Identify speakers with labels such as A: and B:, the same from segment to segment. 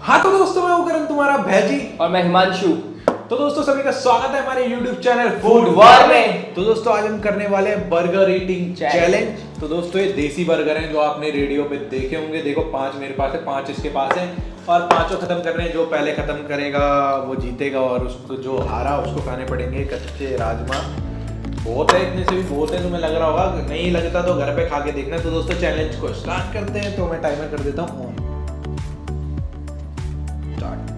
A: हाँ तो दोस्तों, मैं हूं करण तुम्हारा भैजी
B: और मैं हिमांशु।
A: तो दोस्तों सभी का स्वागत है हमारे YouTube चैनल
B: फूड वॉर में।
A: तो दोस्तों आज हम करने वाले हैं बर्गर ईटिंग
B: चैलेंज।
A: चैलेंज। तो दोस्तों ये देसी बर्गर हैं जो आपने रेडियो पे देखे होंगे। देखो 5 मेरे पास है, 5 इसके पास है और पांचों खत्म करने हैं। जो पहले खत्म करेगा वो जीतेगा और उसको जो हारा उसको खाने पड़ेंगे कच्चे राजमा। बहुत है, इतने से भी बहुत है। तुम्हें लग रहा होगा, नहीं लगता तो घर पे खा के देखना। तो दोस्तों चैलेंज को स्टार्ट करते हैं। तो मैं टाइमर कर देता हूँ ऑन। स्टार्ट।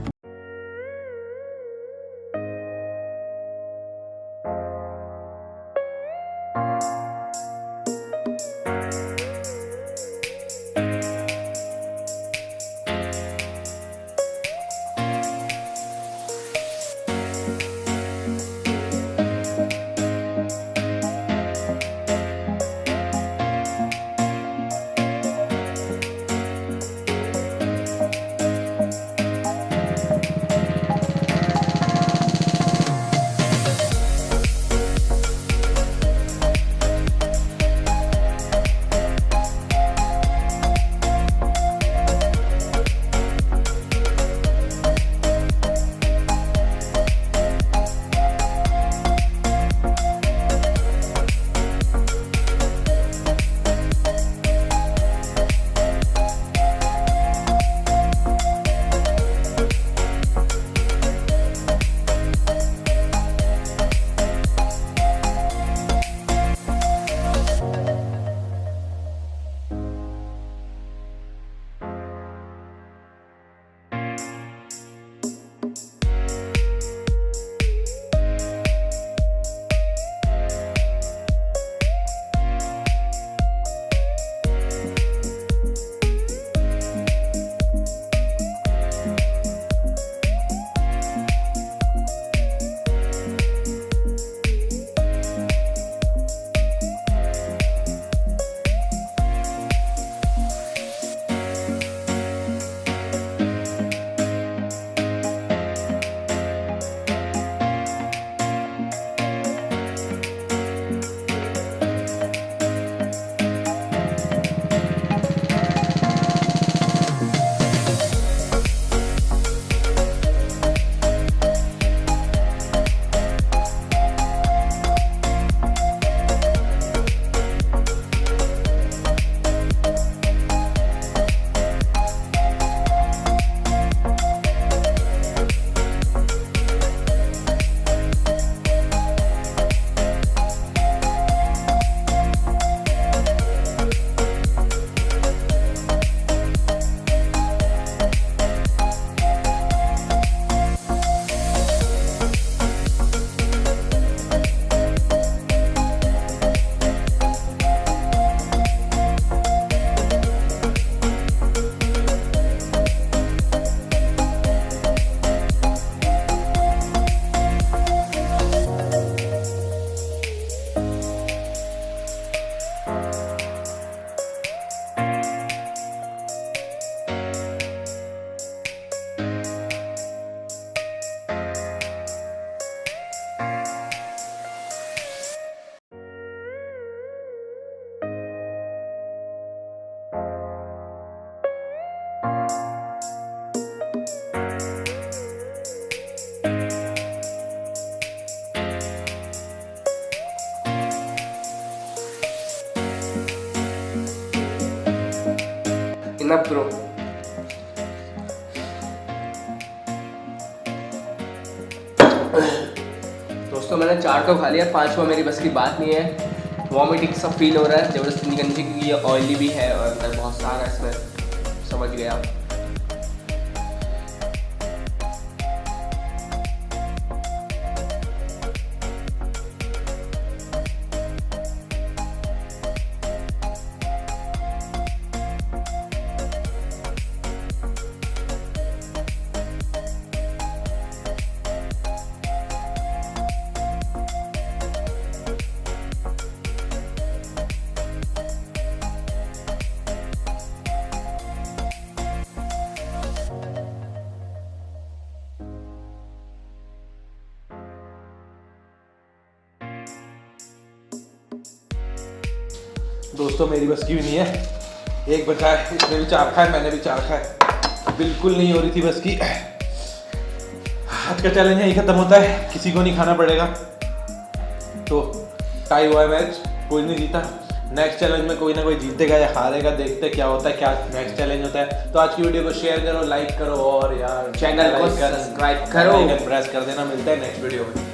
B: Enough bro. दोस्तों मैंने 4 तो खा लिया, 5वां मेरी बस की बात नहीं है। वॉमिटिंग सा फील हो रहा है, जबरदस्ती निकलने क्योंकि ये ऑयली भी है और अंदर बहुत सारा इसमें, समझ गए आप।
A: दोस्तों मेरी बस की भी नहीं है। एक बचा है, इसने भी 4 खाए, मैंने भी 4 खाए। बिल्कुल नहीं हो रही थी बस की। आज का चैलेंज यही खत्म होता है, किसी को नहीं खाना पड़ेगा। तो टाई हुआ है मैच, कोई नहीं जीता। नेक्स्ट चैलेंज में कोई ना कोई जीतेगा या हारेगा, देखते क्या होता है, क्या नेक्स्ट चैलेंज होता है। तो आज की वीडियो को शेयर करो, लाइक करो और यार
B: चैनल को सब्सक्राइब करो,
A: प्रेस कर देना। मिलता है नेक्स्ट वीडियो में।